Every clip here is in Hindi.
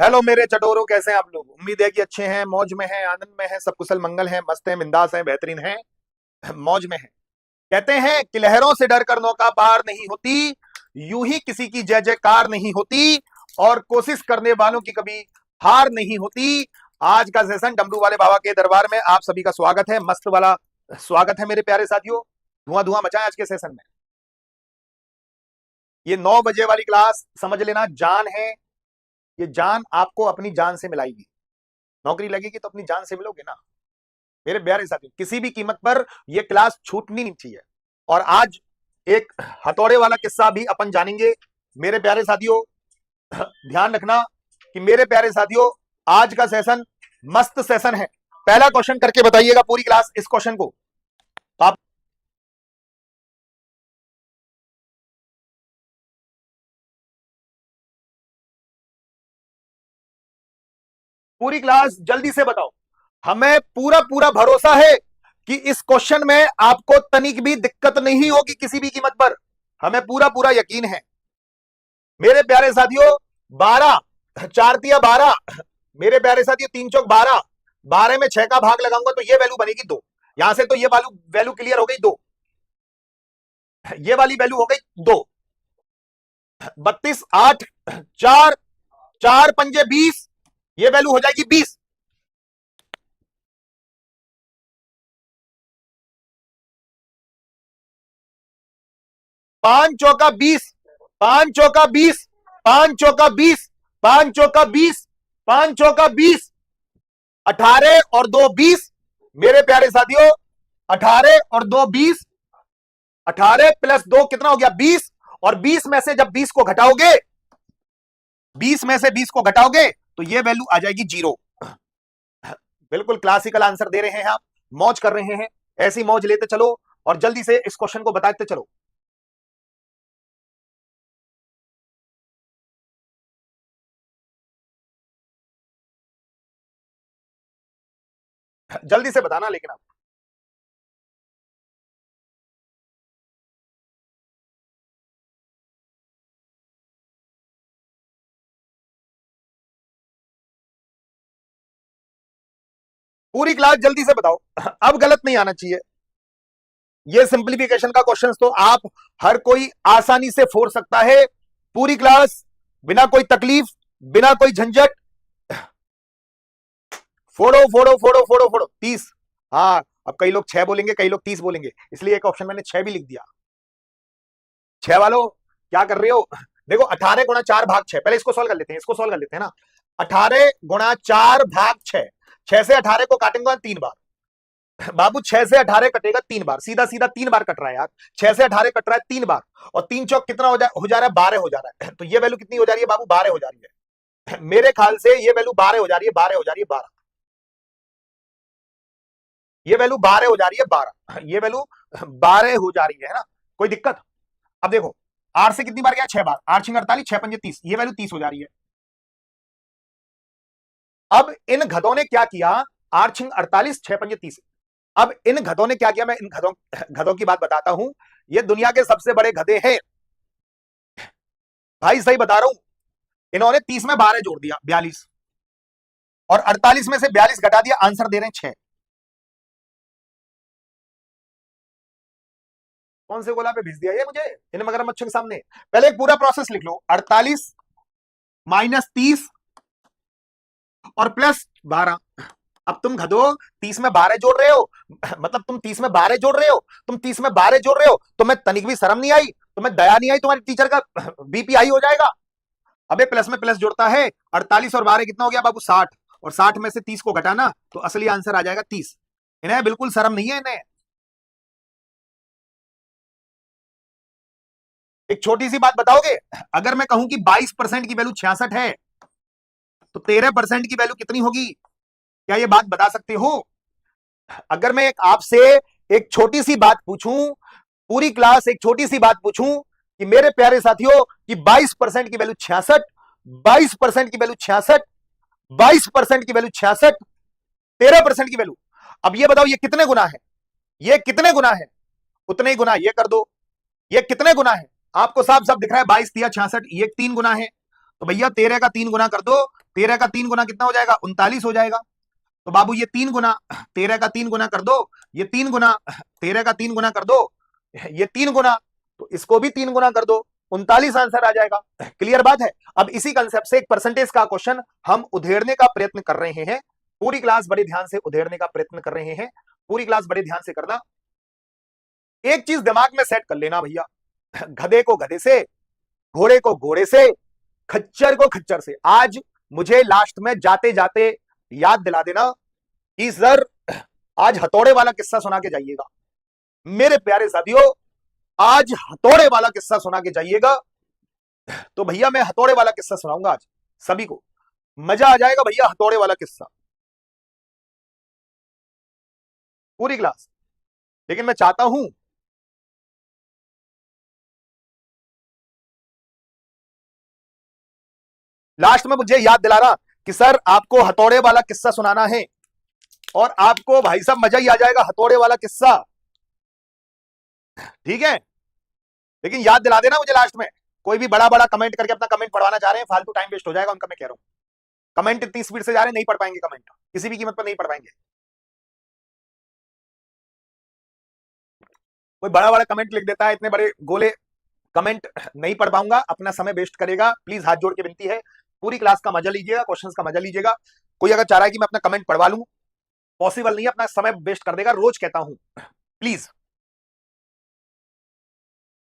हेलो मेरे चटोरों, कैसे हैं आप लोग। उम्मीद है कि अच्छे हैं, मौज में हैं, आनंद में हैं, सब कुशल मंगल हैं, मस्त हैं, बिंदास हैं, बेहतरीन हैं, मौज में हैं। कहते हैं कि लहरों से डरकर नौका पार नहीं होती, यूं ही किसी की जय जयकार नहीं होती, और कोशिश करने वालों की कभी हार नहीं होती। आज का सेशन डमरू वाले बाबा के दरबार में आप सभी का स्वागत है, मस्त वाला स्वागत है मेरे प्यारे साथियों। धुआं धुआं मचाएं आज के सेशन में। ये 9 बजे वाली क्लास समझ लेना जान है। ये जान आपको अपनी जान से मिलाएगी। नौकरी लगेगी तो अपनी जान से मिलोगे ना मेरे प्यारे साथियों। किसी भी कीमत पर यह क्लास छूटनी नहीं चाहिए। और आज एक हथौड़े वाला किस्सा भी अपन जानेंगे मेरे प्यारे साथियों। ध्यान रखना कि मेरे प्यारे साथियों, आज का सेशन मस्त सेशन है। पहला क्वेश्चन करके बताइएगा पूरी क्लास इस क्वेश्चन को। तो आप पूरी क्लास जल्दी से बताओ। हमें पूरा पूरा भरोसा है कि इस क्वेश्चन में आपको तनिक भी दिक्कत नहीं होगी किसी भी कीमत पर। हमें पूरा पूरा यकीन है मेरे प्यारे साथियों। 12 4 तिया 12, मेरे प्यारे साथियों 3 चौक 12, 12 में 6 का भाग लगाऊंगा तो ये वैल्यू बनेगी 2। यहां से तो ये वैल्यू वैल्यू क्लियर हो गई 2, ये वाली वैल्यू हो गई 2। 32 8 4 4 पंजे 20, ये वैल्यू हो जाएगी 20। 5 चौका 20, 5 चौका 20, 5 चौका 20, 5 चौका 20, 5 चौका 20, 18 और 2 20। मेरे प्यारे साथियों 18 और 2 20, 18 प्लस 2 कितना हो गया 20। और 20 में से जब 20 को घटाओगे, 20 में से 20 को घटाओगे तो ये वैल्यू आ जाएगी 0। बिल्कुल क्लासिकल आंसर दे रहे हैं आप, मौज कर रहे हैं। ऐसी मौज लेते चलो और जल्दी से इस क्वेश्चन को बताते चलो। जल्दी से बताना लेकिन आप। पूरी क्लास जल्दी से बताओ, अब गलत नहीं आना चाहिए। ये सिंप्लीफिकेशन का क्वेश्चन तो आप हर कोई आसानी से फोड़ सकता है। पूरी क्लास बिना कोई तकलीफ, बिना कोई झंझट, फोड़ो फोड़ो फोड़ो फोड़ो फोड़ो। 30, हाँ अब कई लोग 6 बोलेंगे, कई लोग 30 बोलेंगे, इसलिए एक ऑप्शन मैंने 6 भी लिख दिया। 6 वालों क्या कर रहे हो। देखो 18 गुणा 4 भाग 6, पहले इसको सॉल्व कर लेते हैं, इसको सॉल्व कर लेते हैं ना। 18 गुणा 4 भाग 6, 6 से 18 को काटेंगे 3 बार। बाबू 6 से 18 कटेगा 3 बार, सीधा सीधा 3 बार कट रहा है यार। 6 से 18 कट रहा है 3 बार, और 3 चौक कितना हो जा रहा है 12 हो जा रहा है। तो ये वैल्यू कितनी हो जा रही है बाबू 12 हो जा रही है। मेरे ख्याल से ये वैल्यू 12 हो जा रही है, 12 हो जा रही है 12। ये वैल्यू 12 हो जा रही है 12, ये वैल्यू 12 हो जा रही है ना। कोई दिक्कत। अब देखो 8 से कितनी बार गया 6 बार, 8 6 48, 6 पंजे 30, ये वैल्यू 30 हो जा रही है। अब इन गधों ने क्या किया, 8 6 48, 6 पंजे 30। अब इन गधों ने क्या किया, मैं इन गधों की बात बताता हूं। ये दुनिया के सबसे बड़े गधे हैं भाई, सही बता रहा हूं। इन्होंने 30 में 12 जोड़ दिया 42, और 48 में से 42 घटा दिया, आंसर दे रहे हैं 6। कौन से गोला पे भेज दिया ये मुझे इन मगरमच्छों के सामने। पहले एक पूरा प्रोसेस लिख लो, 48 माइनस 30 और प्लस 12। अब तुम गधो 30 में 12 जोड़ रहे हो, मतलब तुम 30 में 12 जोड़ रहे हो, तुम 30 में 12 जोड़ रहे हो, तुम्हें तनिक भी शर्म नहीं आई, तुम्हें दया नहीं आई, तुम्हारे टीचर का बीपी हाई हो जाएगा। अबे प्लस में प्लस जुड़ता है, 48 और 12 कितना हो गया बाबू 60, और 60 में से 30 को घटाना तो असली आंसर आ जाएगा 30। इन्हें बिल्कुल शर्म नहीं है इन्हें। एक छोटी सी बात बताओगे, अगर मैं कहूं कि 22% की वैल्यू 66 है, तो 13% की वैल्यू कितनी होगी, क्या ये बात बता सकते हो। अगर मैं आपसे एक छोटी सी बात पूछूं, पूरी क्लास एक छोटी सी बात पूछूं कि मेरे प्यारे साथियों कि 22% की वैल्यू 66, 22% की वैल्यू 66, 22% की वैल्यू 66, 13% की वैल्यू, अब ये बताओ ये कितने गुना है, ये कितने गुना है। उतने ही गुना ये कर दो। ये कितने गुना है आपको साफ साफ दिख रहा है, 22 तिया 66, ये 3 गुना है। तो भैया 13 का 3 गुना कर दो, 13 का 3 गुना कितना हो जाएगा, 39 हो जाएगा। तो बाबू ये 3 गुना 13 का 3 गुना कर दो, ये 3 गुना 13 का 3 गुना कर दो, ये 3 गुना, तो इसको भी 3 गुना कर दो, 39 आंसर आ जाएगा। क्लियर बात है। अब इसी कंसेप्ट से एक परसेंटेज का क्वेश्चन हम उधेड़ने का प्रयत्न कर रहे हैं। पूरी क्लास बड़े ध्यान से उधेड़ने का प्रयत्न कर रहे हैं, पूरी क्लास बड़े ध्यान से करना। एक चीज दिमाग में सेट कर लेना भैया, गधे को गधे से, घोड़े को घोड़े से, खच्चर को खच्चर से। आज मुझे लास्ट में जाते जाते याद दिला देना कि सर आज हथौड़े वाला किस्सा सुना के जाइएगा। मेरे प्यारे साथियों, आज हथौड़े वाला किस्सा सुना के जाइएगा। तो भैया मैं हथौड़े वाला किस्सा सुनाऊंगा आज, सभी को मजा आ जाएगा भैया। हथौड़े वाला किस्सा पूरी क्लास, लेकिन मैं चाहता हूं लास्ट में मुझे याद दिलाना कि सर आपको हथौड़े वाला किस्सा सुनाना है, और आपको भाई साहब मजा ही आ जाएगा हथौड़े वाला किस्सा, ठीक है। लेकिन याद दिला देना मुझे लास्ट में। कोई भी बड़ा बड़ा कमेंट करके अपना कमेंट पढ़वाना चाह रहे हैं, फालतू टाइम वेस्ट हो जाएगा उनका, मैं कह रहा हूं। कमेंट इतनी स्पीड से जा रहे हैं, नहीं पढ़ पाएंगे कमेंट, किसी भी कीमत पर नहीं पढ़ पाएंगे। कोई बड़ा बड़ा कमेंट लिख देता है, इतने बड़े गोले कमेंट नहीं पढ़ पाऊंगा, अपना समय वेस्ट करेगा। प्लीज हाथ जोड़ के विनती है, पूरी क्लास का मजा लीजिएगा, क्वेश्चंस का मजा लीजिएगा। कोई अगर चाह रहा है कि मैं अपना कमेंट पढ़वा लूं, पॉसिबल नहीं है, अपना समय वेस्ट कर देगा। रोज कहता हूं प्लीज।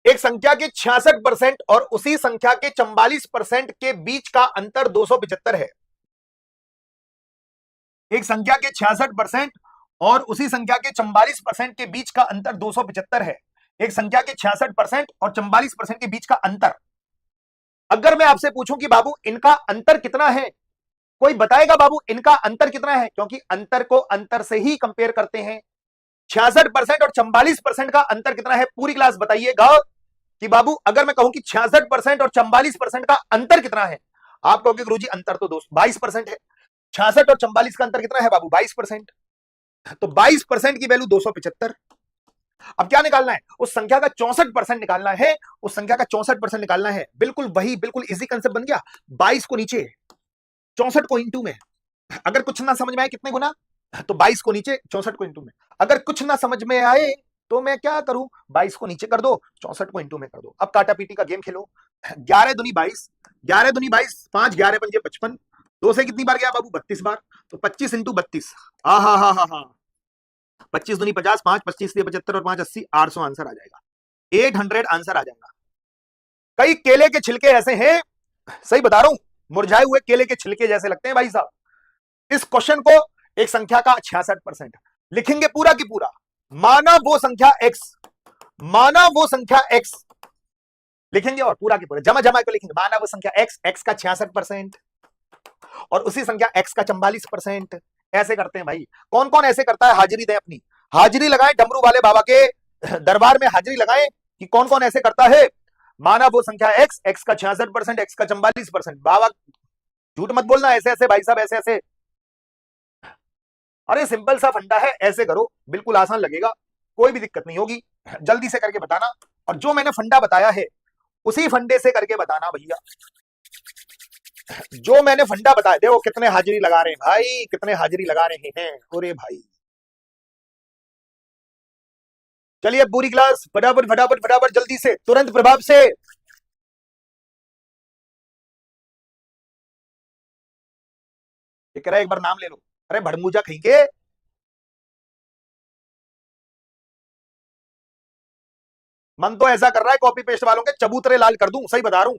एक संख्या के 66% और उसी संख्या के 44% के बीच का अंतर 275 है। एक संख्या के 66% और उसी संख्या के 44% के बीच का अंतर 275 है। एक संख्या के 66% और 44% के बीच का अंतर। अगर मैं आपसे पूछूं कि बाबू इनका अंतर कितना है, कोई बताएगा बाबू इनका अंतर कितना है? क्योंकि अंतर को अंतर से ही कंपेयर करते हैं। 66% और 44% का अंतर कितना है? पूरी क्लास बताइएगा कि बाबू अगर मैं कहूं कि 66% और 44% का अंतर कितना है, आप कहोगे गुरुजी अंतर तो 22% है। 66 और 44 का अंतर कितना है बाबू? 22%। तो 22% की वैल्यू 275। अब क्या निकालना है? उस संख्या का 64% निकालना है, उस संख्या का 64% निकालना है। बिल्कुल वही, बिल्कुल इजी कंसेप्ट बन गया। 22 को नीचे, 64 को इंटू में। अगर कुछ ना समझ में आए कितने गुना, तो 22 को नीचे, 64 को इंटू में। अगर कुछ ना समझ में आए तो मैं क्या करूं, 22 को नीचे कर दो, 64 को इंटू में कर दो। अब काटा पीटी का गेम खेलो। 11 दूनी 22, 11 दूनी 22, 5 11 पंजे 55, 2 से कितनी बार गया बाबू? 32 बार। तो 25 इंटू 32, हा हा हा हा हा, 25 दूनी 50, 5 25 75 और 5 80, 800 आंसर आ जाएगा। 800 आंसर आ जाएगा। कई केले के छिलके ऐसे हैं, सही बता रहा हूं, मुरझाए हुए केले के छिलके जैसे लगते हैं भाई साहब। इस क्वेश्चन को एक संख्या का 66% लिखेंगे पूरा की पूरा। माना वो संख्या x, माना वो संख्या x लिखेंगे और पूरा की पूरा जमा जमा को लिखेंगे। माना वो संख्या x, x का 66% और उसी संख्या x का 44%। ऐसे करते हैं भाई। कौन कौन ऐसे करता है? हाजिरी दें अपनी, हाजिरी लगाएं, डमरू वाले बाबा के दरबार में हाजिरी लगाएं कि कौन कौन ऐसे करता है। माना वो संख्या x, x का 66%, x का 44%। बाबा झूठ मत बोलना, ऐसे ऐसे भाई साहब, ऐसे ऐसे। अरे सिंपल सा फंडा है, ऐसे करो, बिल्कुल आसान लगेगा, कोई भी दिक्कत नहीं होगी। जल्दी से करके बताना, और जो मैंने फंडा बताया है उसी फंडे से करके बताना भैया। जो मैंने फंडा बताया, देखो कितने हाजिरी लगा रहे हैं भाई, कितने हाजिरी लगा रहे हैं। अरे भाई चलिए पूरी क्लास फटाफट फटाफट फटाफट जल्दी से, तुरंत प्रभाव से। एक बार नाम ले लो। अरे भड़मूजा कहीं के, मन तो ऐसा कर रहा है कॉपी पेस्ट वालों के चबूतरे लाल कर दूं, सही बता रहा हूं।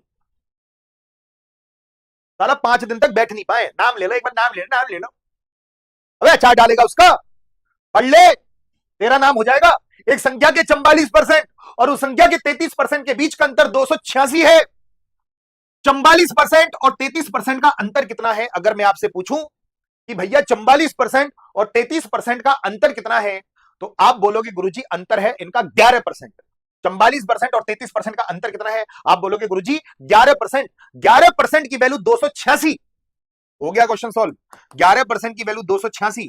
साला 5 दिन तक बैठ नहीं पाए। नाम ले लो एक बार, नाम ले लो, नाम ले लो। अबे अचार डालेगा उसका, पढ़ ले, तेरा नाम हो जाएगा। एक संख्या के 44% और उस संख्या के 33% के बीच का अंतर 286 है। 44% और 33% का अंतर कितना है? अगर मैं आपसे पूछूं कि भैया 44% और 33% का अंतर कितना है, तो आप बोलोगे गुरुजी अंतर है इनका 11%। 44% और 33% का अंतर कितना है? आप बोलोगे गुरुजी 11%। 11% की वैल्यू 286। हो गया क्वेश्चन सॉल्व। 11% की वैल्यू 286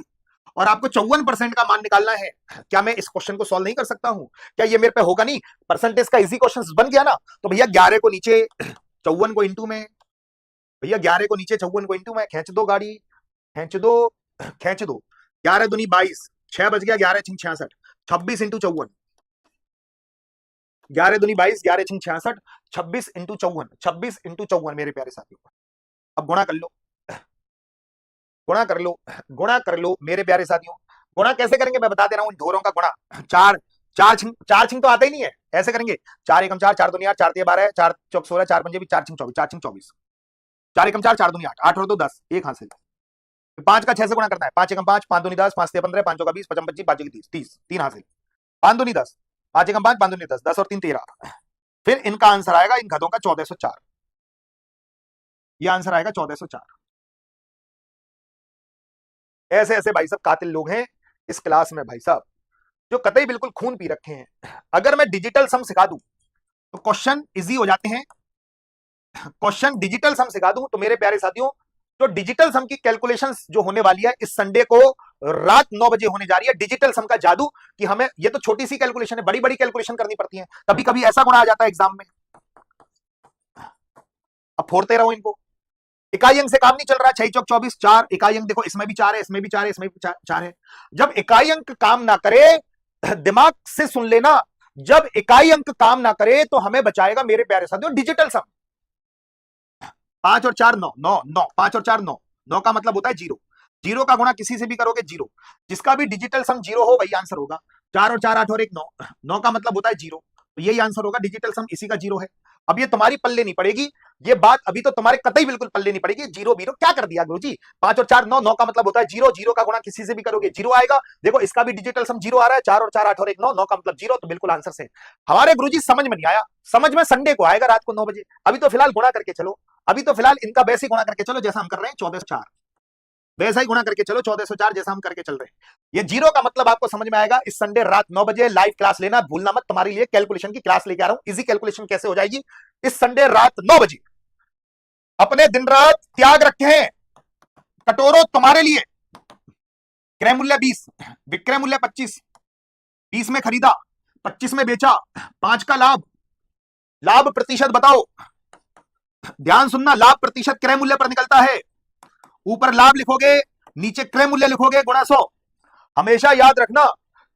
और आपको 54% का मान निकालना है। क्या मैं इस क्वेश्चन को सॉल्व नहीं कर सकता हूं? क्या ये मेरे पे होगा नहीं? परसेंटेज का इजी क्वेश्चन बन गया ना। तो भैया 11 को नीचे, 54 को इंटू में, भैया 11 को नीचे 54 को इंटू में, खींच दो गाड़ी, खींच दो, खींच दो। 11 दूनी 22, 6 बज गया, 11 छिंग 66, 26 इंटू 54, 11 दूनी 22, 11 छिंग 66, 26 इंटू 54, 26 इंटू 54 मेरे प्यारे साथियों। अब गुणा कर लो, गुणा कर लो, गुणा कर लो मेरे प्यारे साथियों। गुणा कैसे करेंगे मैं बता दे रहा हूं, इन ढोरों का गुणा। चार छिंग तो आता ही नहीं है, ऐसे करेंगे 4 एकम 4, 4 दूनी 8, 4 तिया 12, 4 चौक 16, 4 पंजे 4 छिंग 24, 4 छिंग 24, 4 एकम 4, 4 दूनी 8, 8 और 2 10, एक हासिल। 5 का 6 से गुणा करना है, 5 एकम 5, 5 दूनी 10, 5 तिया 15, 5 का 20, 5 25, 5 30, 30, 3 हासिल। 5 दूनी 10, 5 एकम 5, 5 दूनी 10, 10 और 3 13। फिर इनका आंसर आएगा इन खतों का 1404, ये आंसर आएगा 1404। ऐसे ऐसे भाई साहब कातिल लोग हैं इस क्लास में भाई साहब, जो कतई बिल्कुल खून पी रखे हैं। अगर मैं डिजिटल सम सिखा दूं तो क्वेश्चन इजी हो जाते हैं, क्वेश्चन डिजिटल सम सिखा दूं तो मेरे प्यारे साथियों जो डिजिटल सम की कैलकुलेशंस जो होने वाली है इस संडे को रात 9 बजे होने जा रही है, डिजिटल सम का जादू। कि हमें ये तो छोटी सी कैलकुलेशन है, बड़ी बड़ी कैलकुलेशन करनी पड़ती है, कभी कभी ऐसा गुणा आ जाता है एग्जाम में, अब फोड़ते रहो इनको। इकाई अंक से काम नहीं चल रहा, 6 चौक 24, 4 इकाई अंक, देखो इसमें भी 4 है, इसमें भी 4 है, इसमें भी 4 है। जब इकाई अंक काम ना करे, दिमाग से सुन लेना, जब इकाई अंक काम ना करे तो हमें बचाएगा मेरे प्यारे साथियों डिजिटल सम। 5 और 4 9, 9 9, 5 और 4 9, 9 का मतलब होता है 0, 0 का गुणा किसी से भी करोगे 0, जिसका भी डिजिटल सम 0 हो वही आंसर होगा। 4 और 4 8 और 1 9, 9 का मतलब होता है 0, तो यही आंसर होगा, डिजिटल सम इसी का 0 है। अब ये तुम्हारी पल्ले नहीं पड़ेगी, ये बात अभी तो तुम्हारे कतई बिल्कुल पल्ले नहीं पड़ेगी। 0 0 क्या कर दिया गुरुजी, 5 और 4 9, 9 का मतलब होता है 0, 0 का गुणा किसी से भी करोगे 0 आएगा। देखो इसका भी डिजिटल सम 0 आ रहा है, 4 और 4 8 और 1 9, 9 का मतलब 0, तो बिल्कुल आंसर से। हमारे गुरुजी समझ में नहीं आया, समझ में संडे को आएगा रात को 9 बजे। अभी तो फिलहाल गुणा करके चलो, अभी तो फिलहाल इनका वैसे ही गुणा करके चलो जैसा हम कर रहे हैं 1404, वैसा ही गुणा करके चलो 1404 जैसा हम करके चल रहे हैं। ये 0 का मतलब आपको समझ में आएगा। इस संडे रात 9 बजे लाइव क्लास लेना भूलना मत, तुम्हारे लिए कैलकुलेशन की क्लास लेके आ रहा हूं। इजी कैलकुलेशन कैसे हो जाएगी इस संडे रात 9 बजे। अपने दिन रात त्याग रखे हैं, कटोरों तुम्हारे लिए। क्रय मूल्य 20, विक्रय मूल्य 25, 20 में खरीदा, 25 में बेचा, 5 का लाभ। लाभ प्रतिशत बताओ, ध्यान सुनना, लाभ प्रतिशत क्रय मूल्य पर निकलता है। ऊपर लाभ लिखोगे, नीचे क्रय मूल्य लिखोगे गुणा 100। हमेशा याद रखना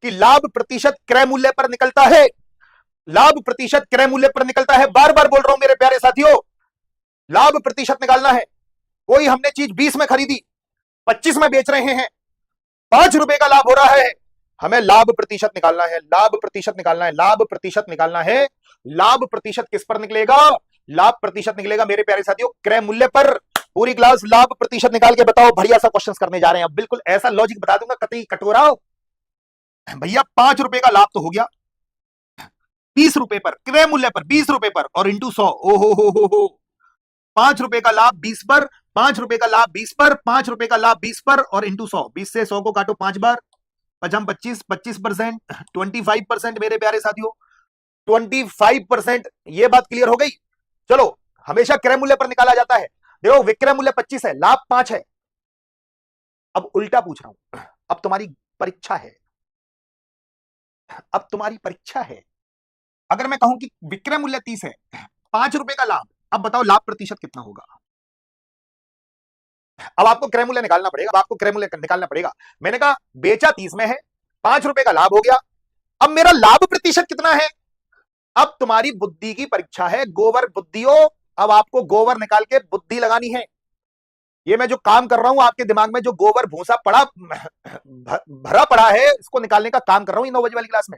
कि लाभ प्रतिशत क्रय मूल्य पर निकलता है, लाभ प्रतिशत क्रय मूल्य पर निकलता है। बार बार बोल रहा हूं मेरे प्यारे साथियों, लाभ प्रतिशत निकालना है। कोई हमने चीज 20 में खरीदी, 25 में बेच रहे हैं, 5 रुपए का लाभ हो रहा है, हमें लाभ प्रतिशत निकालना है, लाभ प्रतिशत निकालना है, लाभ प्रतिशत निकालना है। लाभ प्रतिशत किस पर निकलेगा, लाभ प्रतिशत निकलेगा मेरे प्यारे साथियों क्रय मूल्य पर। पूरी क्लास लाभ प्रतिशत निकाल के बताओ, बढ़िया सा क्वेश्चन करने जा रहे हैं। बिल्कुल ऐसा लॉजिक बता दूंगा, कतई कटोरा भैया। 5 रुपए का लाभ तो हो गया 20 रुपए पर, क्रय मूल्य पर 20 रुपए पर, और इंटू 100। हो 5 रुपए का लाभ 20 पर, 5 रुपए का लाभ 20 पर, 5 रुपए का लाभ 20 पर, और इंटू 100। 20 से 100 को काटो 5 बार, 25, 25%, 25% मेरे प्यारे साथियों, 25%। ये बात क्लियर हो गई। चलो, हमेशा क्रय मूल्य पर निकाला जाता है। देखो विक्रय मूल्य 25 है, लाभ 5 है। अब उल्टा पूछ रहा हूं, अब तुम्हारी परीक्षा है, अब तुम्हारी परीक्षा है। अगर मैं कहूं कि विक्रय मूल्य 30 है, 5 रुपए का लाभ, अब बताओ लाभ प्रतिशत कितना होगा। अब आपको क्रय मूल्य निकालना पड़ेगा, अब आपको क्रय मूल्य निकालना पड़ेगा। मैंने कहा बेचा 30 में है, 5 रुपए का लाभ हो गया, अब मेरा लाभ प्रतिशत कितना है। अब तुम्हारी बुद्धि की परीक्षा है, गोवर बुद्धियों। अब आपको गोवर निकाल के बुद्धि लगानी है। ये मैं जो काम कर रहा हूं, आपके दिमाग में जो गोबर भूसा पड़ा भरा पड़ा है, इसको निकालने का काम कर रहा हूं 9 बजे वाली क्लास में।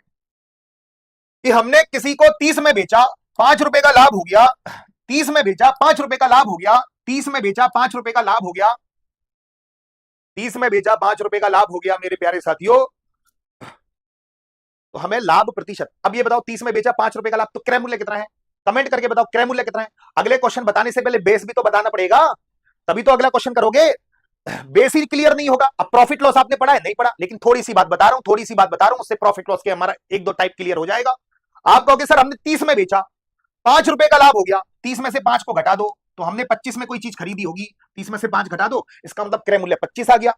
कि हमने किसी को 30 में बेचा, 5 रुपए का लाभ हो गया, 30 में बेचा, 5 रुपए का लाभ हो गया, 30 में बेचा, 5 रुपए का लाभ हो गया, 30 में बेचा, 5 रुपए का लाभ हो गया मेरे प्यारे साथियों। तो हमें लाभ प्रतिशत, अब ये बताओ 30 में बेचा 5 रुपए का लाभ, तो क्रय मूल्य कितना है, कमेंट करके बताओ क्रय मूल्य कितना है। अगले क्वेश्चन बताने से पहले बेस भी तो बताना पड़ेगा, तभी तो अगला क्वेश्चन करोगे। बेस ही क्लियर नहीं होगा। अब प्रॉफिट लॉस आपने पढ़ा है, नहीं पढ़ा, लेकिन थोड़ी सी बात बता रहा हूं, थोड़ी सी बात बता रहा हूं, उससे प्रॉफिट लॉस के हमारा 1-2 टाइप क्लियर हो जाएगा। आप कहोगे सर हमने 30 में बेचा, 5 रुपए का लाभ हो गया, 30 में से 5 को घटा दो, तो हमने 25 में कोई चीज खरीदी होगी, 30 में से 5 घटा दो, इसका मतलब क्रय मूल्य 25 आ गया।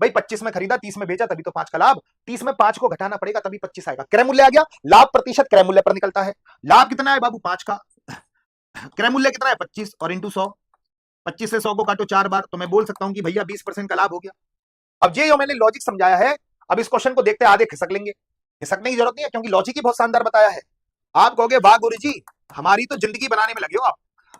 भाई 25 में खरीदा, 30 में बेचा, तभी तो 5 का लाभ, 30 में 5 को घटाना पड़ेगा तभी 25 आएगा, क्रय मूल्य आ गया। लाभ प्रतिशत क्रय मूल्य पर निकलता है। लाभ कितना है बाबू 5 का, क्रय मूल्य कितना है 25, और इंटू 100। 25 से 100 को काटो 4 बार तो मैं बोल सकता हूं कि भैया 20% का लाभ हो गया। अब ये जो मैंने लॉजिक समझाया है, अब इस क्वेश्चन को देखते आधे खिसक लेंगे, खिसकने की जरूरत नहीं है क्योंकि लॉजिक ही बहुत शानदार बताया है। आप कहोगे वाह गुरुजी, हमारी तो जिंदगी बनाने में लगे हो आप,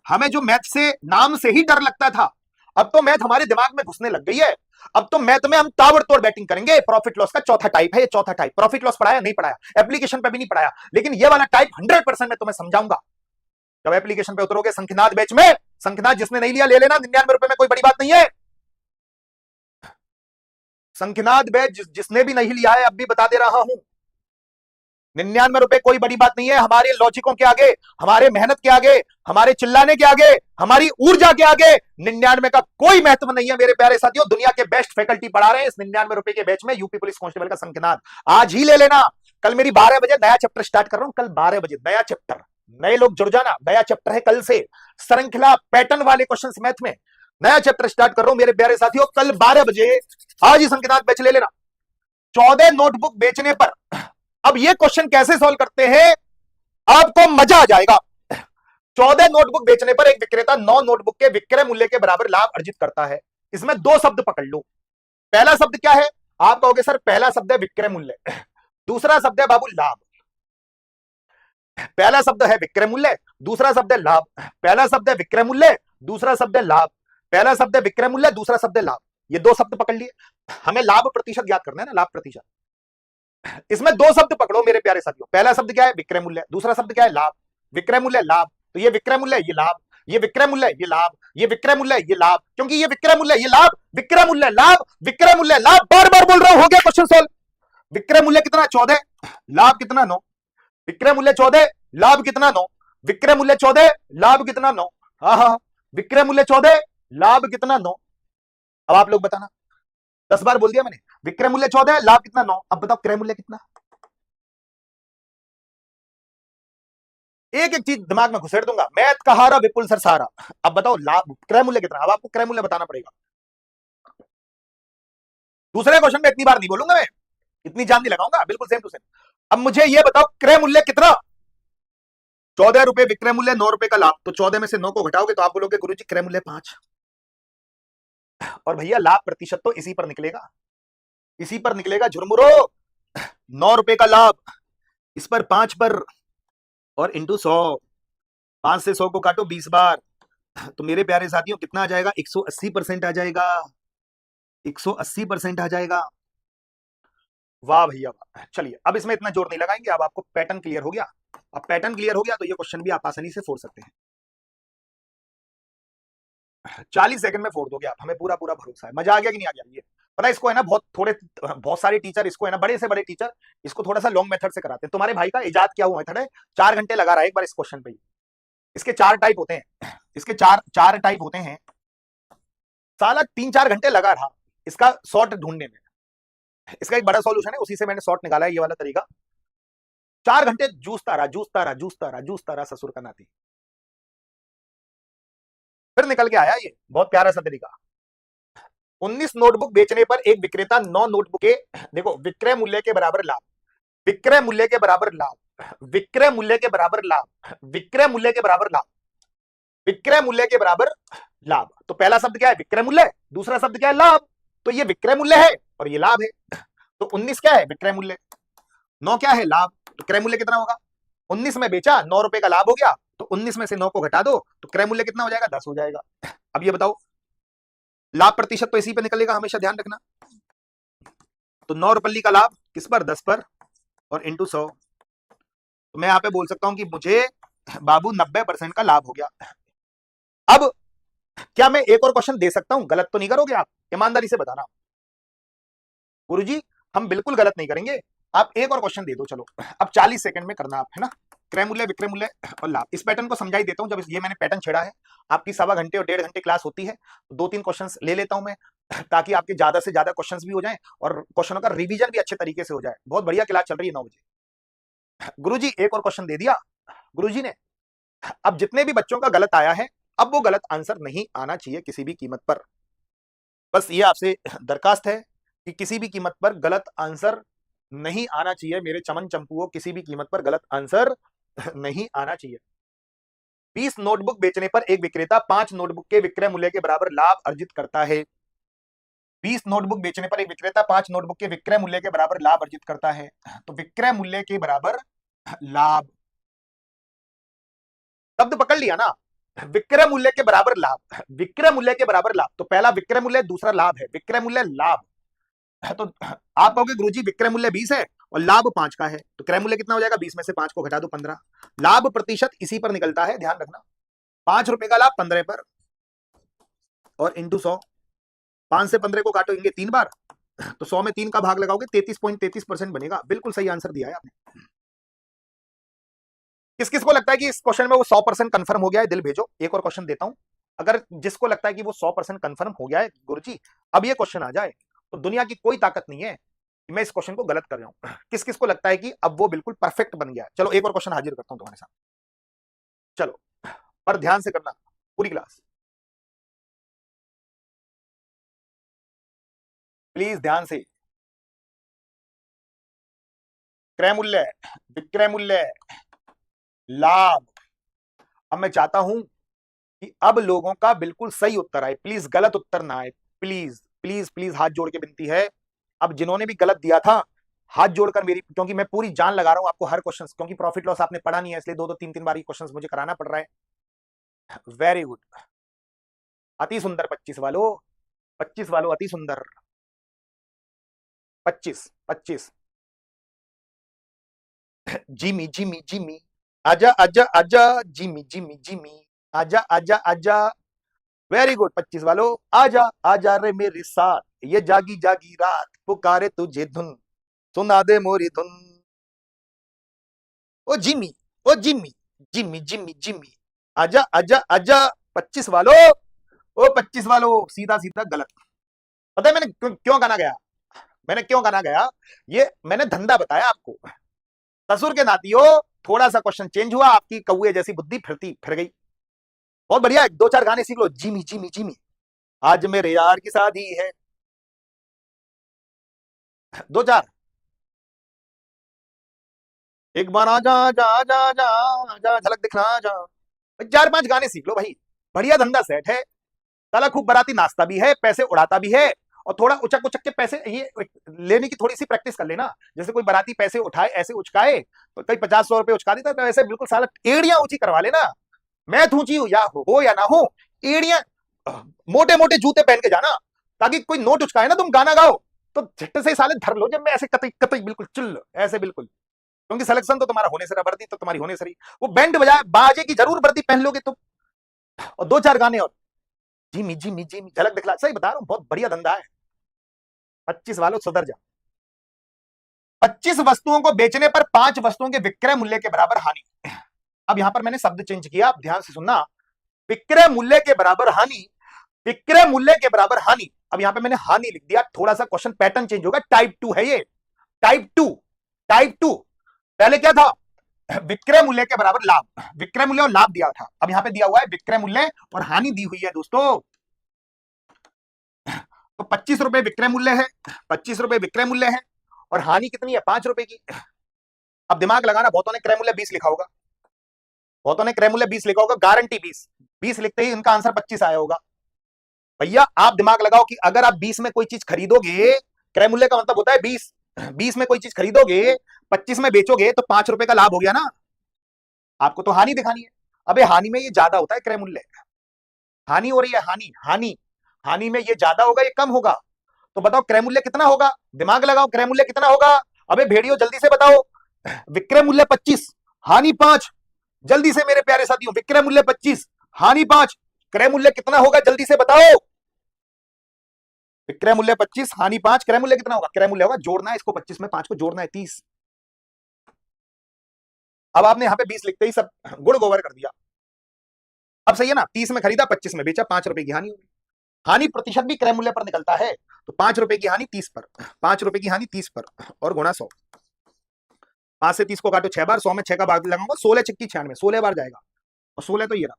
हमें जो मैथ से नाम से ही डर लगता था, अब तो मैथ हमारे दिमाग में घुसने लग गई है। अब तो मैथ में हम ताबड़तोड़ बैटिंग करेंगे। प्रॉफिट लॉस का चौथा टाइप है ये, चौथा टाइप। प्रॉफिट लॉस पढ़ाया नहीं पढ़ाया, एप्लीकेशन पे भी नहीं पढ़ाया, लेकिन ये वाला टाइप 100% मैं तुम्हें समझाऊंगा जब एप्लीकेशन पे उतरोगे। संख्यानाद बैच में, संख्यानाद जिसने नहीं लिया ले लेना, 99 रुपए में कोई बड़ी बात नहीं है। संख्यानाद बैच जिसने भी नहीं लिया है, अब भी बता दे रहा हूं, 99 रुपए कोई बड़ी बात नहीं है हमारे लॉजिकों के आगे, हमारे मेहनत के आगे, हमारे चिल्लाने के आगे, हमारी ऊर्जा के आगे 99 का कोई महत्व नहीं है मेरे प्यारे साथियों। दुनिया के बेस्ट फैकल्टी पढ़ा रहे हैं इस 99 रुपए के बैच में, यूपी पुलिस कांस्टेबल का संख्यानाद आज ही ले लेना। कल मेरी 12 बजे नया चैप्टर स्टार्ट कर रहा हूं, कल 12 बजे नया चैप्टर, नए लोग जुड़ जाना, नया चैप्टर है कल से, श्रृंखला पैटर्न वाले क्वेश्चन मैथ में नया चैप्टर स्टार्ट कर रहा हूं मेरे प्यारे साथियों, कल 12 बजे आज ही संख्यानाद बैच ले लेना। 14 नोटबुक बेचने पर, अब ये क्वेश्चन कैसे सॉल्व करते हैं आपको मजा आ जाएगा। 14 नोटबुक बेचने पर एक विक्रेता 9 नोटबुक के विक्रय मूल्य के बराबर लाभ अर्जित करता है। इसमें दो शब्द पकड़ लो। पहला शब्द क्या है? आप कहोगे सर पहला शब्द है विक्रय मूल्य, दूसरा शब्द है बाबू लाभ। पहला शब्द है विक्रय मूल्य, दूसरा शब्द है लाभ। पहला शब्द है विक्रय मूल्य, दूसरा शब्द है लाभ। पहला शब्द है विक्रय मूल्य, दूसरा शब्द है लाभ। ये दो शब्द पकड़ लिए, हमें लाभ प्रतिशत ज्ञात करना है ना, लाभ प्रतिशत। इसमें दो शब्द पकड़ो मेरे प्यारे साथियों, पहला शब्द क्या है? विक्रय मूल्य, दूसरा शब्द क्या है? लाभ। विक्रय मूल्य लाभ, तो ये विक्रय मूल्य ये लाभ, ये विक्रय मूल्य ये लाभ, ये विक्रय मूल्य ये लाभ, क्योंकि ये विक्रय मूल्य ये लाभ, विक्रय मूल्य लाभ, विक्रय मूल्य लाभ, बार बार बोल रहा हूं, हो गया क्वेश्चन सॉल्व। विक्रय मूल्य कितना? 14, लाभ कितना? 9। विक्रय मूल्य 14, लाभ कितना? 9। विक्रय मूल्य 14, लाभ कितना? 9। हाँ, विक्रय मूल्य 14, लाभ कितना? 9। अब आप लोग बताना, 10 बार बोल दिया मैंने, विक्रय मूल्य 14, लाभ कितना? 9। अब बताओ क्रय मूल्य कितना? एक एक चीज दिमाग में घुसेड़ दूंगा, मैथ का हारा विपुल सर सारा। अब बताओ लाभ क्रय मूल्य कितना? अब आपको क्रय मूल्य बताना पड़ेगा। दूसरे क्वेश्चन में इतनी बार नहीं बोलूंगा मैं, इतनी जान नहीं लगाऊंगा, बिल्कुल सेम टू सेम। अब मुझे ये बताओ क्रय मूल्य कितना? 14 रुपए विक्रय मूल्य, 9 रुपए का लाभ, तो 14 में से 9 को घटाओगे तो आप बोलोगे गुरुजी क्रय मूल्य 5। और भैया लाभ प्रतिशत तो इसी पर निकलेगा, इसी पर निकलेगा झुरमुरो। 9 रुपए का लाभ, इस पर 5 पर, और इंटू 100, 5 से 100 को काटो 20 बार, तो मेरे प्यारे साथियों कितना आ जाएगा? 180% आ जाएगा, 180% आ जाएगा। वाह भैया वाह। चलिए अब इसमें इतना जोर नहीं लगाएंगे, अब आपको पैटर्न क्लियर हो गया। अब पैटर्न क्लियर हो गया तो ये क्वेश्चन भी आप आसानी से फोड़ सकते हैं। 40 सेकंड में फोड़ दोगे आप, हमें पूरा पूरा भरोसा है। मजा आ गया कि नहीं आ गया? ये पता है इसको है ना, बहुत सारे टीचर इसको है ना, बड़े से बड़े टीचर इसको थोड़ा सा लॉन्ग मेथड से कराते हैं। तुम्हारे भाई का इजाद क्या हुआ मेथड है, 4 घंटे लगा रहा है एक बार इस क्वेश्चन पे। इसके 4 टाइप होते हैं, इसके चार टाइप होते हैं। साला 3-4 घंटे लगा रहा इसका शॉर्ट ढूंढने में। इसका एक बड़ा सॉल्यूशन है, उसी से मैंने शॉर्ट निकाला है, ये वाला तरीका। 4 घंटे जूझता रहा, जूझता रहा, जूझता रहा, जूझता रहा, ससुर का नाती, फिर निकल के आया ये बहुत प्यारा सा तरीका। 19 नोटबुक बेचने पर एक विक्रेता 9 नोटबुक के, देखो विक्रय मूल्य के बराबर लाभ, विक्रय मूल्य के बराबर लाभ, विक्रय मूल्य के बराबर लाभ, विक्रय मूल्य के बराबर लाभ, विक्रय मूल्य के बराबर लाभ। तो पहला शब्द क्या है? विक्रय मूल्य, दूसरा शब्द क्या है? लाभ। तो ये विक्रय मूल्य है और ये लाभ है। तो 19 क्या है? विक्रय मूल्य, 9 क्या है? लाभ। तो क्रय मूल्य कितना होगा? 19 में बेचा, 9 रुपए का लाभ हो गया, तो 19 में से 9 को घटा दो तो क्रय मूल्य कितना हो जाएगा? 10 हो जाएगा। अब ये बताओ लाभ प्रतिशत तो इसी पे निकलेगा, हमेशा ध्यान रखना। तो 9 रुपये का लाभ किस पर? 10 पर, और इंटू 100। तो मैं यहां पे बोल सकता हूं कि मुझे बाबू 90% का लाभ हो गया। अब क्या मैं एक और क्वेश्चन दे सकता हूं? गलत तो नहीं करोगे आप? ईमानदारी से बताना। गुरुजी हम बिल्कुल गलत नहीं करेंगे, आप एक और क्वेश्चन दे दो। चलो अब 40 सेकंड में करना आप, है ना। क्रय मूल्य, विक्रय मूल्य और लाभ, इस पैटर्न को समझाई देता हूं। जब ये मैंने पैटर्न छेड़ा है, आपकी 1.25 घंटे और 1.5 घंटे क्लास होती है, तो 2-3 क्वेश्चंस ले लेता हूं मैं, ताकि आपके ज्यादा से ज्यादा क्वेश्चंस भी हो जाएं और क्वेश्चनों का रिवीजन भी अच्छे तरीके से हो जाए। बहुत बढ़िया क्लास चल रही है 9 बजे। गुरुजी एक और क्वेश्चन दे दिया गुरुजी ने। अब जितने भी बच्चों का गलत आया है, अब वो गलत आंसर नहीं आना चाहिए किसी भी कीमत पर। बस ये आपसे दरखास्त है कि किसी भी कीमत पर गलत आंसर नहीं आना चाहिए। मेरे चमन चंपुओं, किसी भी कीमत पर गलत आंसर नहीं आना चाहिए। 20 नोटबुक बेचने पर एक विक्रेता 5 नोटबुक के विक्रय मूल्य के बराबर लाभ अर्जित करता है। 20 नोटबुक बेचने पर एक विक्रेता 5 नोटबुक के विक्रय मूल्य के बराबर लाभ अर्जित करता है। तो विक्रय मूल्य के बराबर लाभ, शब्द पकड़ लिया ना, विक्रय मूल्य के बराबर लाभ, विक्रय मूल्य के बराबर लाभ। तो पहला विक्रय मूल्य, दूसरा लाभ है, विक्रय मूल्य लाभ। तो आप कहोगे गुरुजी विक्रय मूल्य 20 है और लाभ 5 का है, तो क्रय मूल्य कितना हो जाएगा? 20 में से 5 को घटा दो 15। लाभ प्रतिशत इसी पर निकलता है, ध्यान रखना। 5 रुपए का लाभ 15 पर और इंटू 100। 5 से 15 को काटोगे 3 बार, तो 100 में 3 का भाग लगाओगे 33.33% बनेगा। बिल्कुल सही आंसर दिया है आपने। किस किस को लगता है कि इस क्वेश्चन में वो 100% कंफर्म हो गया है? दिल भेजो। एक और क्वेश्चन देता हूं, अगर जिसको लगता है कि वो 100% कंफर्म हो गया है गुरुजी अब ये क्वेश्चन आ जाए, तो दुनिया की कोई ताकत नहीं है कि मैं इस क्वेश्चन को गलत कर रहा हूं। किस किस को लगता है कि अब वो बिल्कुल परफेक्ट बन गया है? चलो एक और क्वेश्चन हाजिर करता हूं तुम्हारे साथ, चलो, पर ध्यान से करना पूरी क्लास, प्लीज ध्यान से। क्रय मूल्य, विक्रय मूल्य, लाभ। अब मैं चाहता हूं कि अब लोगों का बिल्कुल सही उत्तर आए, प्लीज गलत उत्तर ना आए। प्लीज प्लीज प्लीज हाथ जोड़ के विनती है। अब जिन्होंने भी गलत दिया था हाथ जोड़कर मेरी, क्योंकि मैं पूरी जान लगा रहा हूं आपको हर क्वेश्चन, क्योंकि प्रॉफिट लॉस आपने पढ़ा नहीं है, इसलिए 2-2 3-3 बार क्वेश्चन मुझे कराना पड़ रहा है। वेरी गुड, अति सुंदर। 25 वालों, 25 वालों, अति सुंदर। 25 25। जिमी जिमी जिमी, आजा आजा आजा, जिमी जिमी जिमी, आजा आजा आजा। वेरी गुड 25 वालों, आजा आजा रे मेरे साथ, ये जागी जागी रात पुकारे तुझे धुन, सुना दे मोरी धुन। ओ जिमी, ओ जिमी, जिमी जिमी जिमी, आजा आजा आजा। 25 वालों, ओ 25 वालों, सीधा सीधा गलत। पता है मैंने क्यों गाना गया? मैंने क्यों गाना गया? ये मैंने धंधा बताया आपको। ससुर के नातियों, थोड़ा सा क्वेश्चन चेंज हुआ, आपकी कौए जैसी बुद्धि फिर गई। बहुत बढ़िया, 2-4 गाने सीख लो। जिमी जिमी जिमी, आज मेरे यार की शादी है। 2-4, एक बार आजा जा जा जा जा, झलक दिखला जा। 4-5 गाने सीख लो भाई, बढ़िया धंधा सेट है। साला खूब बाराती नाचता भी है, पैसे उड़ाता भी है, और थोड़ा उचक उचक के पैसे ये लेने की थोड़ी सी प्रैक्टिस कर लेना। जैसे कोई बाराती पैसे उठाए, ऐसे उचकाए तो कई 50-100 रुपए उचका देता, तो ऐसे बिल्कुल साला एड़ियां ऊंची करवा लेना। मैथ ऊंची हो या ना हो, एड़ियां, मोटे मोटे जूते पहन के जाना, ताकि कोई नोट उचकाए ना, तुम गाना गाओ तो झट्टे से साले धर लो। जब मैं ऐसे कतई कतई बिल्कुल चिल्ल, ऐसे बिल्कुल, क्योंकि सिलेक्शन तो तुम्हारा होने से रहा, वर्दी तो तुम्हारी होने से रही। वो बैंड बजाए बाजे की जरूर वर्दी पहन लोगे तुम, और 2-4 गाने और जिमी जिमी जिमी, झलक दिखला। सही बता रहा हूं, बहुत बढ़िया धंधा है। 25 वालों सुधर जा। 25 वस्तुओं को बेचने पर 5 वस्तुओं के विक्रय मूल्य के बराबर हानि। अब यहां पर मैंने शब्द चेंज किया, आप ध्यान से सुनना। विक्रय मूल्य के बराबर हानि, विक्रय मूल्य के बराबर हानि। अब यहां पे मैंने हानि लिख दिया, थोड़ा सा क्वेश्चन पैटर्न चेंज होगा। टाइप 2 है ये, टाइप 2, टाइप 2। पहले क्या था? विक्रय मूल्य के बराबर लाभ, विक्रय मूल्य और लाभ दिया था। अब यहां पे दिया हुआ है विक्रय मूल्य और हानि दी हुई है दोस्तों। तो 25 रुपए विक्रय मूल्य है, 25 रुपए विक्रय मूल्य है, और हानि कितनी है? 5 रुपए की। अब दिमाग लगाना, बहुतों ने क्रय मूल्य 20 लिखा होगा, बहुतों ने क्रय मूल्य 20 लिखा होगा, गारंटी 20। 20 लिखते ही इनका आंसर 25 आया होगा। भैया आप दिमाग लगाओ कि अगर आप 20 में कोई चीज खरीदोगे, क्रय मूल्य का मतलब होता है 20, 20 में कोई चीज खरीदोगे, 25 में बेचोगे, तो 5 रुपए का लाभ हो गया ना। आपको तो हानि दिखानी है। अबे हानि में ये ज्यादा होता है क्रय मूल्य, हानि हो रही है, हानि हानि, हानि में ये ज्यादा होगा, ये कम होगा। तो बताओ क्रय मूल्य कितना होगा? दिमाग लगाओ, क्रय मूल्य कितना होगा? अबे भेड़ियों जल्दी से बताओ। विक्रय मूल्य 25, हानि 5। जल्दी से मेरे प्यारे साथियों, विक्रय मूल्य 25, हानि 5, क्रय मूल्य कितना होगा? जल्दी से बताओ। विक्रय मूल्य 25, हानि 5, क्रय मूल्य कितना होगा? क्रय मूल्य होगा, जोड़ना है इसको 25 में 5 को जोड़ना है 30। अब आपने यहां पे 20 लिखते ही सब गुड़ गोबर कर दिया। अब सही है ना, 30 में खरीदा, 25 में बेचा, 5 रुपए की हानि होगी। हानि प्रतिशत भी क्रय मूल्य पर निकलता है, तो 5 रुपए की हानि 30 पर, 5 रुपए की हानि 30 पर और गुणा 100। 5 से 30 को काटो 6 बार, 100 में 6 का भाग लगाऊंगा, 16 छिक्की 96, 16 बार जाएगा, और 16 तो ये रहा।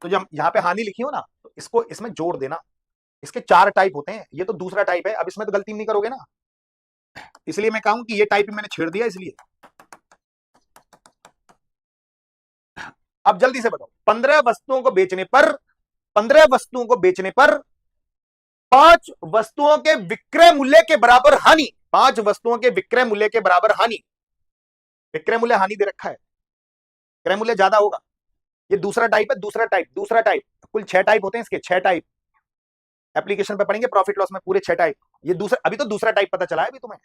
तो जब यहाँ पे हानि लिखी हो ना, तो इसको इसमें जोड़ देना। इसके 4 टाइप होते हैं, ये तो दूसरा टाइप है। अब इसमें तो गलती नहीं करोगे ना, इसलिए मैं कहूं कि ये टाइप मैंने छेड़ दिया। इसलिए अब जल्दी से बताओ, 15 वस्तुओं को बेचने पर 15 वस्तुओं को बेचने पर 5 वस्तुओं के विक्रय मूल्य के बराबर हानि, 5 वस्तुओं के विक्रय मूल्य के बराबर हानि, विक्रय मूल्य हानि दे रखा है, विक्रय मूल्य ज्यादा होगा। ये दूसरा टाइप है, दूसरा टाइप कुल 6 टाइप होते हैं इसके, 6 टाइप एप्लीकेशन पे पढ़ेंगे प्रॉफिट लॉस में, पूरे 6 टाइप। ये दूसरा, अभी तो दूसरा टाइप पता चला है अभी तुम्हें।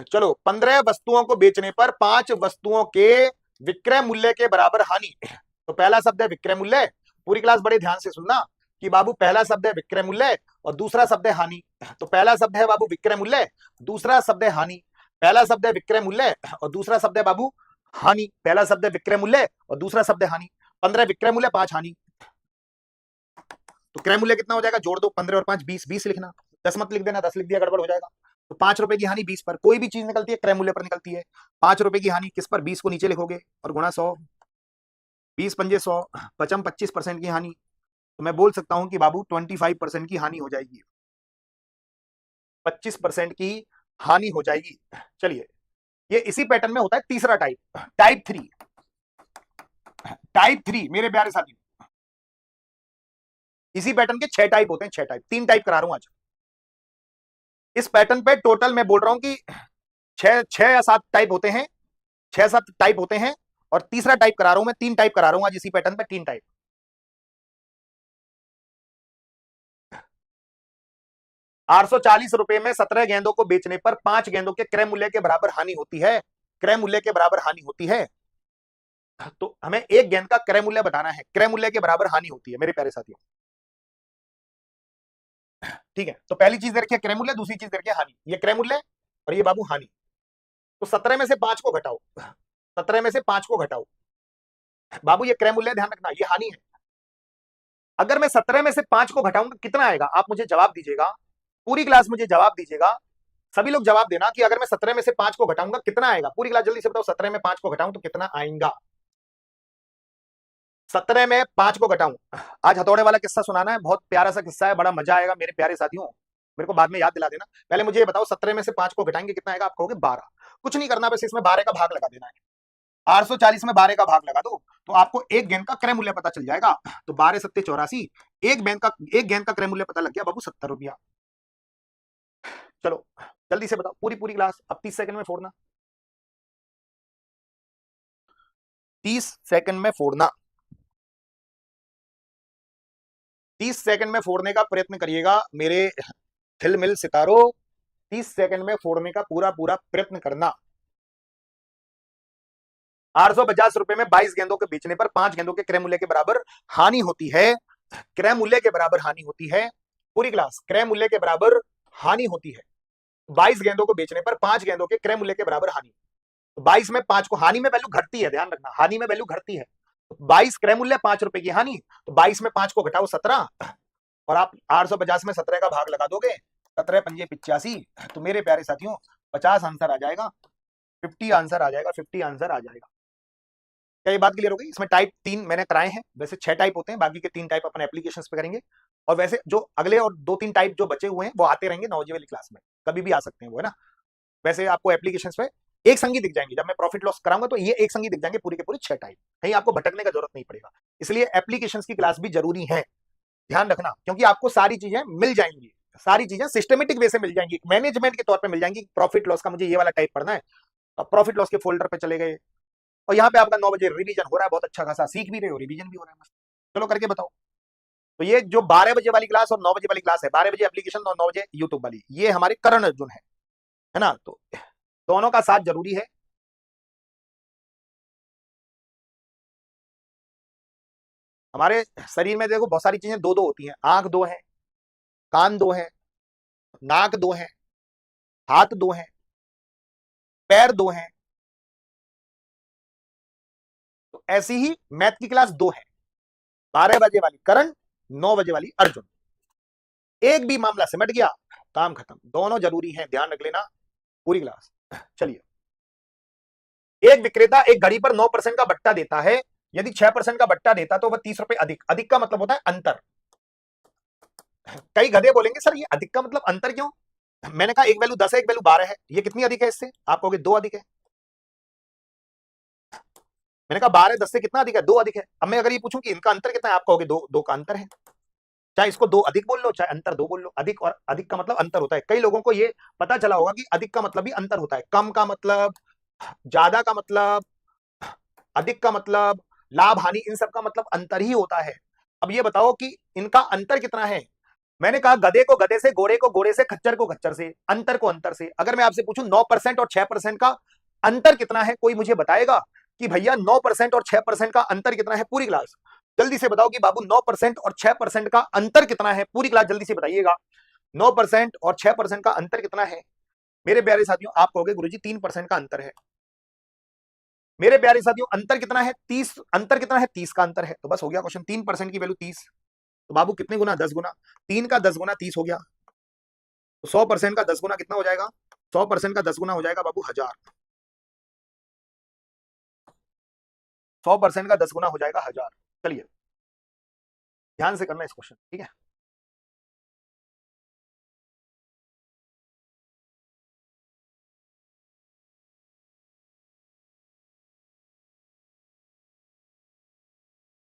चलो, 15 वस्तुओं को बेचने पर 5 वस्तुओं के विक्रय मूल्य के बराबर हानि। तो पहला शब्द है विक्रय मूल्य। पूरी क्लास बड़े ध्यान से सुनना कि बाबू पहला शब्द है विक्रय मूल्य और दूसरा शब्द है हानि। तो पहला शब्द है बाबू विक्रय मूल्य, दूसरा शब्द है हानि। पहला शब्द है विक्रय मूल्य और दूसरा शब्द है बाबू हानि। पहला शब्द है विक्रय मूल्य और दूसरा शब्द है हानि। 15 विक्रय मूल्य, 5 हानि। तो क्रय मूल्य कितना हो जाएगा, जोड़ दो 15 और 5, 20, 20 लिखना, 10 मत लिख देना, 10 लिख दिया गड़बड़ हो जाएगा। तो 5 रुपए की हानि 20 पर, कोई भी चीज निकलती है क्रय मूल्य पर निकलती है। 5 रुपए की हानि किस पर, 20 को नीचे लिखोगे और गुणा 100, 20 पंजे 100, 25% की हानि। तो मैं बोल सकता हूं कि बाबू 25% की हानि हो जाएगी, 25% की हानि हो जाएगी। चलिए, ये इसी पैटर्न में होता है तीसरा टाइप, टाइप 3। टाइप 3 मेरे प्यारे साथी, इसी पैटर्न के 6 टाइप होते हैं, 6 टाइप, 3 टाइप करा रहा हूं आज। इस पैटर्न पे टोटल मैं बोल रहा हूं कि 6 या 7 टाइप होते हैं, 6-7 टाइप होते हैं। और तीसरा टाइप करा रहा हूं मैं, 3 टाइप करा रहा हूं आज इसी पैटर्न पे, 3 टाइप। 840 रुपए में 17 गेंदों को बेचने पर 5 गेंदों के क्रय मूल्य के बराबर हानि होती है, क्रय मूल्य के बराबर हानि होती है। तो हमें एक गेंद का क्रय मूल्य बताना है, क्रय मूल्य के बराबर हानि होती है मेरे प्यारे साथियों। ठीक है, तो पहली चीज देखिए क्रय मूल्य, दूसरी चीज देखिए हानि। ये क्रय मूल्य और ये बाबू हानि। तो 17 में से 5 को घटाओ, 17 में से 5 को घटाओ बाबू, ये क्रय मूल्य ध्यान रखना, ये हानि है। अगर मैं 17 में से 5 को घटाऊंगा कितना आएगा, आप मुझे जवाब दीजिएगा, पूरी क्लास मुझे जवाब दीजिएगा, सभी लोग जवाब देना कि अगर मैं 17 में से 5 को घटाऊंगा कितना आएगा। पूरी क्लास जल्दी से बताओ, 17 में 5 को घटाऊं तो कितना आएगा। 17 में 5 को घटाऊं, आज हथौड़े वाला किस्सा सुनाना है, बहुत प्यारा सा किस्सा है, बड़ा मजा आएगा मेरे प्यारे साथियों। मेरे को बाद में याद दिला देना, पहले मुझे ये बताओ 17 में से 5 को घटाएंगे कितना आएगा। आप कहोगे 12, कुछ नहीं करना, बस इसमें 12 का भाग लगा देना है। 840 में 12 का भाग लगा दो तो आपको एक गेंद का क्रय मूल्य पता चल जाएगा। तो 12 सत्ते 84, एक गेंद का क्रय मूल्य पता लग गया बाबू, 70 रुपया। चलो जल्दी से बताओ, पूरी पूरी क्लास, अब 30 सेकंड में फोड़ना, 30 सेकंड में फोड़ना, 30 सेकंड में फोड़ने का प्रयत्न करिएगा मेरे खिलमिल सितारों, 30 सेकंड में फोड़ने का पूरा पूरा प्रयत्न करना। 850 रुपए में 22 गेंदों के बेचने पर 5 गेंदों के क्रय मूल्य के बराबर हानि होती है, क्रय मूल्य के बराबर हानि होती है। पूरी क्लास, क्रय मूल्य के बराबर हानि होती है। 22 गेंदों को बेचने पर 5 गेंदों के क्रय मूल्य के बराबर हानि। 22 में 5 को, हानि में वैल्यू घटती है, ध्यान रखना, हानि में वैल्यू घटती है। 22 क्रय मूल्य, 5 रुपए की हानि, तो 22 में 5 को घटाओ 17 और आप 850 में 17 का भाग लगा दोगे, 17 पंजे 85, तो मेरे प्यारे साथियों 50 आंसर आ जाएगा, 50 आंसर आ जाएगा, 50 आंसर आ जाएगा। क्या ये बात क्लियर हो गई। इसमें टाइप 3 मैंने कराए हैं, वैसे 6 टाइप होते हैं, बाकी के 3 टाइप अपन एप्लीकेशंस पे करेंगे। और वैसे जो अगले और 2-3 टाइप जो बचे हुए हैं वो आते रहेंगे 9 बजे वाली क्लास में, कभी भी आ सकते हैं वो, है ना। वैसे आपको एप्लीकेशंस पे एक संगी दिख जाएंगे, जब मैं प्रॉफिट लॉस कराऊंगा तो ये एक संगी दिख जाएंगे, पूरे के पूरे 6 टाइप, कहीं आपको भटकने का जरूरत नहीं पड़ेगा। इसलिए एप्लीकेशंस की क्लास भी जरूरी है, ध्यान रखना, क्योंकि आपको सारी चीजें मिल जाएंगी, सारी चीजें सिस्टमेटिक वे से मिल जाएंगी, मैनेजमेंट के तौर पर मिल जाएंगी। प्रॉफिट लॉस का मुझे ये वाला टाइप पढ़ना है, प्रॉफिट लॉस के फोल्डर पे चले गए और यहाँ पे आपका 9 बजे रिवीजन हो रहा है, बहुत अच्छा खासा सीख भी रहे हो, रिवीजन भी हो रहा है। चलो करके बताओ। तो ये जो 12 बजे वाली क्लास और 9 बजे वाली क्लास है, 12 बजे एप्लीकेशन और 9 बजे यूट्यूब वाली, ये हमारे करण अर्जुन है ना। तो दोनों का साथ जरूरी है। हमारे शरीर में देखो बहुत सारी चीजें दो दो होती हैं, आंख दो है, कान दो है, नाक दो है, हाथ दो है, पैर दो है। तो ऐसी ही मैथ की क्लास दो है, 12 बजे वाली करण, 9 बजे वाली अर्जुन। एक भी मामला सिमट गया, काम खत्म, दोनों जरूरी हैं, ध्यान रख लेना पूरी क्लास। चलिए, एक विक्रेता एक घड़ी पर 9% का बट्टा देता है, यदि 6% का बट्टा देता तो वह 30 रुपए अधिक, अधिक का मतलब होता है अंतर। कई गधे बोलेंगे सर ये अधिक का मतलब अंतर क्यों, मैंने कहा एक वैल्यू 10 है, एक वैल्यू 12 है, ये कितनी अधिक है इससे, आप कहोगे 2 अधिक है। मैंने कहा 12 10 से कितना अधिक है? 2 अधिक है। अब मैं अगर ये पूछूं कि इनका अंतर कितना है, आप कहोगे 2 2 का अंतर है। चाहे इसको 2 अधिक बोल लो, चाहे अंतर 2 बोल लो, अधिक और अधिक का मतलब अंतर होता है। कई लोगों को ये पता चला होगा कि अधिक का मतलब भी अंतर होता है, कम का मतलब, ज्यादा का मतलब, अधिक का मतलब, लाभ हानि, इन सब का मतलब अंतर ही होता है। अब ये बताओ कि इनका अंतर कितना है। मैंने कहा गधे को गधे से, घोड़े को घोड़े से, खच्चर को खच्चर से, अंतर को अंतर से। अगर मैं आपसे पूछूं 9% और 6% का अंतर कितना है, कोई मुझे बताएगा कि भैया 9% और 6% का अंतर कितना है? पूरी क्लास जल्दी से बताओ कि बाबू 9% और 6% का अंतर कितना है? पूरी क्लास जल्दी से बताइएगा, 9% और 6% का अंतर कितना है? मेरे प्यारे साथियों आप कहोगे गुरुजी 3% का अंतर है। मेरे प्यारे साथियों अंतर कितना है? 30। अंतर कितना है? 30 का अंतर है। तो बस हो गया क्वेश्चन। 3% की वैल्यू 30, तो बाबू कितने गुना? 10 गुना। 3 का 10 गुना 30 हो गया, तो 100% का 10 गुना कितना हो जाएगा? 100% का 10 गुना हो जाएगा बाबू 1000। 100% का 10 गुना हो जाएगा 1000। चलिए ध्यान से करना इस क्वेश्चन, ठीक है।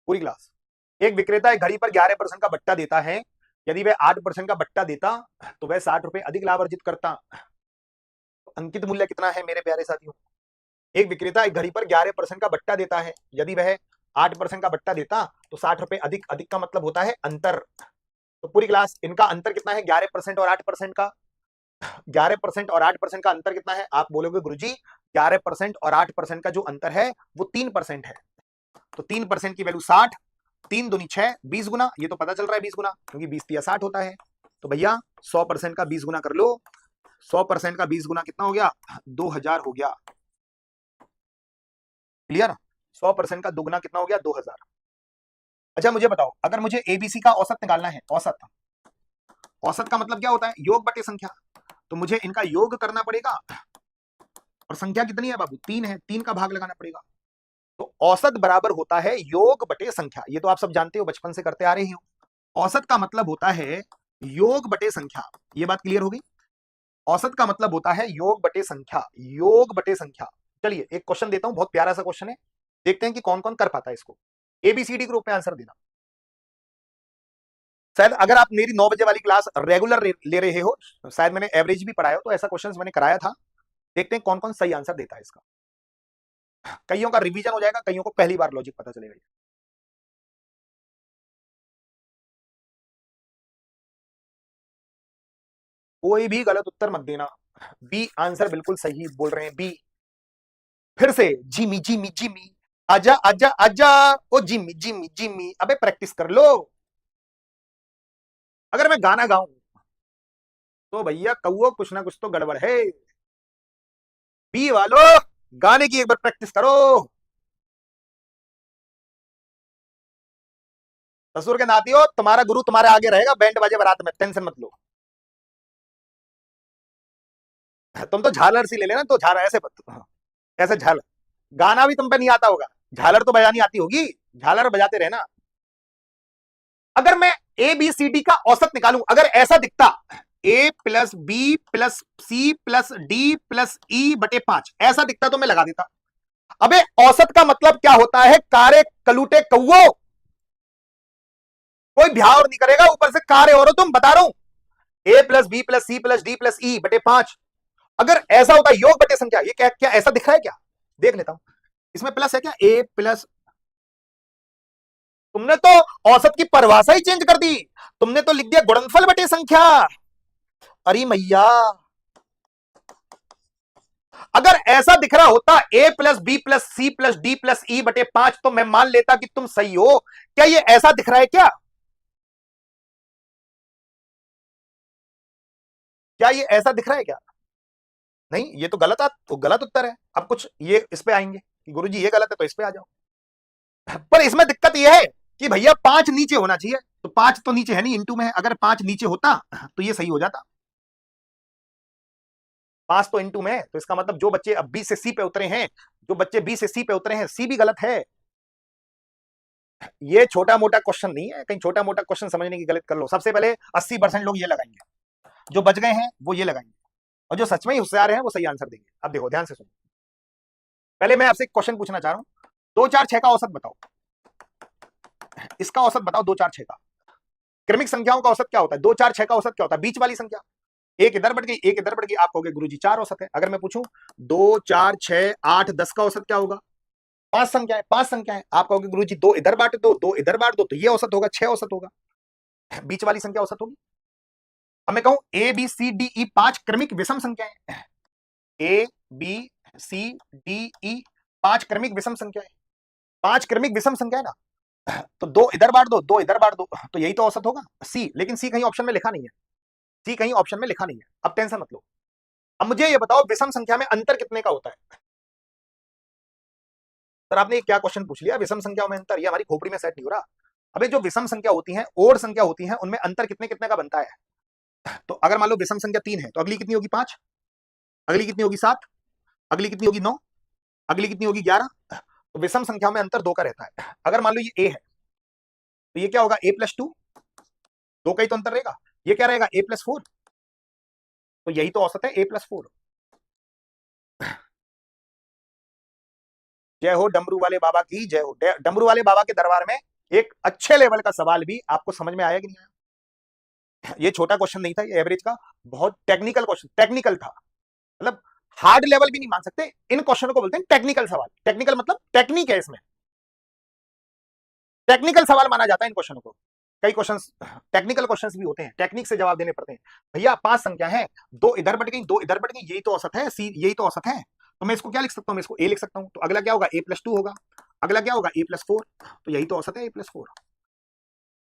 पूरी क्लास, एक विक्रेता एक घड़ी पर 11% का बट्टा देता है। यदि वह 8% का बट्टा देता तो वह 60 रुपए अधिक लाभ अर्जित करता। तो अंकित मूल्य कितना है मेरे प्यारे साथियों? एक विक्रेता एक घड़ी पर 11% का बट्टा देता है। यदि वह 8% का बट्टा देता तो 60 रुपए अधिक। अधिक का मतलब होता है अंतर। तो पूरी क्लास इनका अंतर कितना है? 11% और 8% का। 11% और 8% का अंतर कितना है? आप बोलोगे गुरुजी 11% और 8% का जो अंतर है वो 3% है। तो 3% की वैल्यू 60, 3 दूनी 6, 20 गुना। ये तो पता चल रहा है 20 गुना, क्योंकि 20 तिया 60 होता है। तो भैया 100% का 20 गुना कर लो। 100% का 20 गुना कितना हो गया? 2000 हो गया। क्लियर? 100% का दुगना कितना हो गया? 2000। अच्छा मुझे बताओ, अगर मुझे एबीसी का औसत निकालना है, औसत, औसत का मतलब क्या होता है? योग बटे संख्या। तो मुझे इनका योग करना पड़ेगा, और संख्या कितनी है बाबू? 3 है, 3 का भाग लगाना पड़ेगा। तो औसत बराबर होता है योग बटे संख्या। ये तो आप सब जानते हो, बचपन से करते आ रहे हो। औसत का मतलब होता है योग बटे संख्या। ये बात क्लियर हो गई? औसत का मतलब होता है योग बटे संख्या, योग बटे संख्या। चलिए एक क्वेश्चन देता हूं, बहुत प्यारा सा क्वेश्चन है, देखते हैं कि कौन कौन कर पाता है इसको। एबीसीडी के रूप में आंसर देना। शायद अगर आप मेरी 9 बजे वाली क्लास रेगुलर ले रहे हो, शायद मैंने एवरेज भी पढ़ाया हो, तो ऐसा क्वेश्चन मैंने कराया था। देखते हैं कौन कौन सही आंसर देता है इसका। कईयों का रिवीजन हो जाएगा, कईयों को पहली बार लॉजिक पता चलेगा। कोई भी गलत उत्तर मत देना। बी आंसर बिल्कुल सही बोल रहे हैं, बी। फिर से जिमी जिमी जिमी, आजा आजा आजा, ओ जिमी जिमी जिमी। अबे प्रैक्टिस कर लो। अगर मैं गाना गाऊं तो भैया कौओ कुछ ना कुछ तो गड़बड़ है। बी वालों गाने की एक बार प्रैक्टिस करो। ससुर के नाती हो, तुम्हारा गुरु तुम्हारे आगे रहेगा बैंड बाजे बारात में, टेंशन मत लो। तुम तो झालर सी ले लेना, तो झालर ऐसे ऐसे झालर। गाना भी तुम पे नहीं आता होगा, झालर तो बजानी आती होगी, झालर बजाते रहना। अगर मैं ए बी सी डी का औसत निकालूं, अगर ऐसा दिखता A plus B plus C plus D plus E बटे 5, ऐसा दिखता तो मैं लगा देता। अबे औसत का मतलब क्या होता है? कारे कलूटे कौओ, कोई भ्यावर नहीं करेगा, ऊपर से कारे और तुम बता रहा हूं। A plus B plus C plus D plus E बटे 5, अगर ऐसा होता योग बटे संख्या, ये क्या क्या ऐसा दिख रहा है क्या? देख लेता हूं, इसमें प्लस है क्या? ए प्लस, तुमने तो औसत की परिभाषा ही चेंज कर दी। तुमने तो लिख दिया गुणनफल बटे संख्या। अरे मैया, अगर ऐसा दिख रहा होता A plus B plus C plus D plus E बटे 5, तो मैं मान लेता कि तुम सही हो। क्या ये ऐसा दिख रहा है क्या? क्या ये ऐसा दिख रहा है क्या? नहीं, ये तो गलत, तो गलत उत्तर है। अब कुछ ये इस पे आएंगे कि गुरुजी ये गलत है, तो इस पे आ जाओ। पर इसमें दिक्कत ये है कि भैया 5 नीचे होना चाहिए, तो 5 तो नीचे है नहीं, इंटू में है। अगर 5 नीचे होता तो ये सही हो जाता। 5 तो इंटू में है, तो इसका मतलब जो बच्चे अब बी से सी पे उतरे हैं, जो बच्चे बी से सी पे उतरे हैं, सी भी गलत है। ये छोटा मोटा क्वेश्चन नहीं है, कहीं छोटा मोटा क्वेश्चन समझने की गलत कर लो। सबसे पहले 80% लोग ये लगाएंगे, जो बच गए हैं वो ये लगाएंगे, और जो सच में ही होशियार हैं वो सही आंसर देंगे। अब देखो ध्यान से सुनो, पहले मैं आपसे एक क्वेश्चन पूछना चाह रहा हूं। 2 4 6 का औसत बताओ, इसका औसत बताओ 2 4 6 का। क्रमिक संख्याओं का औसत क्या होता है? 2 4 6 का औसत क्या होता है? बीच वाली संख्या, एक इधर बढ़ गई एक इधर बढ़ गई, आप कहोगे गुरुजी 4 औसत है। अगर मैं पूछूं 2 4 6 8 10 का औसत क्या होगा? 5 संख्याएं, 5 संख्याएं, आप कहोगे गुरुजी 2 इधर बांट दो 2 इधर बांट दो, तो ये औसत होगा 6 औसत होगा, बीच वाली संख्या औसत होगी। अब मैं कहूं ए बी सी डी ई 5 क्रमिक विषम संख्याएं, ए बी सी डी ई 5 क्रमिक विषम संख्याएं, 5 क्रमिक विषम संख्या है ना, तो 2 इधर बांट दो 2 इधर बांट दो, तो यही तो औसत होगा सी। लेकिन सी कहीं ऑप्शन में लिखा नहीं है, सी कहीं ऑप्शन में लिखा नहीं है, अब टेंशन मत लो। अब मुझे ये बताओ विषम संख्या में अंतर कितने का होता है? सर आपने ये क्या क्वेश्चन पूछ लिया, विषम संख्याओं में अंतर, ये हमारी खोपड़ी में सेट नहीं हो रहा। अबे जो विषम संख्या होती है, ओड संख्या होती है, उनमें अंतर कितने कितने का बनता है? तो अगर मान लो विषम संख्या 3 है तो अगली कितनी होगी? 5, अगली कितनी होगी? 7, अगली कितनी होगी? 9, अगली कितनी होगी? 11। तो विषम संख्या में अंतर 2 का रहता है। अगर मान लो ये ए है तो ये क्या होगा? a+2, 2 का ही तो अंतर रहेगा। ये क्या रहेगा? a+4, तो यही तो औसत है a+4। जय हो डमरू वाले बाबा की जय हो। डमरू वाले बाबा के दरबार में एक अच्छे लेवल का सवाल भी आपको समझ में आया कि नहीं आया? ये छोटा क्वेश्चन नहीं था, ये एवरेज का बहुत टेक्निकल क्वेश्चन, टेक्निकल था, मतलब हार्ड लेवल भी नहीं मान सकते, इन क्वेश्चन को बोलते हैं टेक्निकल सवाल। टेक्निकल मतलब टेक्निक है, इसमें टेक्निकल सवाल माना जाता है इन क्वेश्चनों को। कई क्वेश्चंस टेक्निकल क्वेश्चंस भी होते हैं, टेक्निक से जवाब देने पड़ते हैं। भैया 5 संख्या है, 2 इधर बढ़ गई 2 इधर बढ़ गई, यही तो औसत है सी, यही तो औसत है। तो मैं इसको क्या लिख सकता हूं? मैं इसको ए लिख सकता हूं। तो अगला क्या होगा? a+2 होगा, अगला क्या होगा? a+4, तो यही तो औसत है a+4।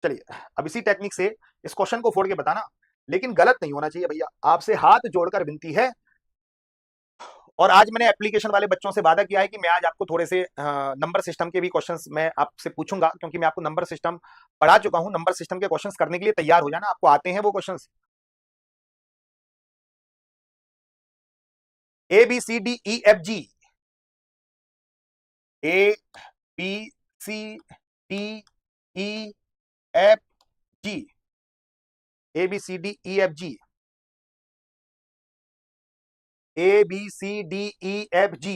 चलिए अब इसी टेक्निक से इस क्वेश्चन को फोड़ के बताना, लेकिन गलत नहीं होना चाहिए भैया, आपसे हाथ जोड़कर विनती है। और आज मैंने एप्लीकेशन वाले बच्चों से वादा किया है कि मैं आज आपको थोड़े से नंबर सिस्टम के भी क्वेश्चंस मैं आपसे पूछूंगा, क्योंकि मैं आपको नंबर सिस्टम पढ़ा चुका हूं। नंबर सिस्टम के क्वेश्चंस करने के लिए तैयार हो जाना, आपको आते हैं वो questions. A B C D E F G, A B C D E F G, A B C D E F G, A B C D E F G,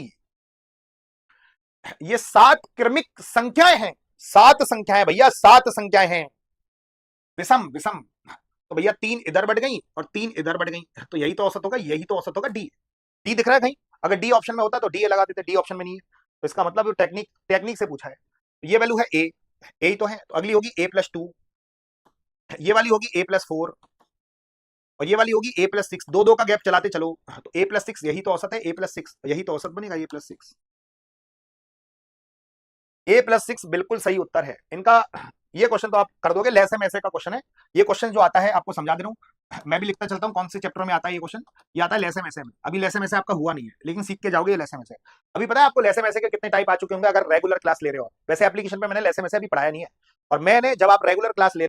ये 7 क्रमिक संख्याएं हैं, 7 संख्याएं भैया, 7 संख्याएं हैं विषम विषम। तो भैया 3 इधर बढ़ गई और 3 इधर बढ़ गई, तो यही तो औसत होगा, यही तो औसत होगा डी। डी दिख रहा है कहीं? अगर डी ऑप्शन में होता तो डी लगा देते, डी ऑप्शन में नहीं है, तो इसका मतलब टेक्निक टेक्निक से पूछा है। तो ये वैल्यू है ए, ए तो है, तो अगली होगी a+2, ये वाली होगी a+4, और ये वाली होगी a+6। 2 2 का गैप चलाते चलो, तो a+6 यही तो औसत है, a+6 यही तो औसत बनेगा a+6। a+6 बिल्कुल सही उत्तर है इनका। ये क्वेश्चन तो आप कर दोगे, लैसे मैसे का क्वेश्चन है ये क्वेश्चन। जो आता है आपको समझा दे रहा हूं, मैं भी लिखता चलता हूं कौन से चैप्टर में आता है ये क्वेश्चन। ये आता है लैसे मैसे में। अभी लैसे मैसे आपका हुआ नहीं है, लेकिन सीख के जाओगे ये लैसे मैसे। अभी पता है आपको लैसे मैसे के कितने टाइप आ चुके होंगे अगर रेगुलर क्लास ले रहे हो। वैसे एप्लीकेशन पे मैंने लैसे मैसे अभी पढ़ाया नहीं है, और मैंने जब आप रेगुलर क्लास ले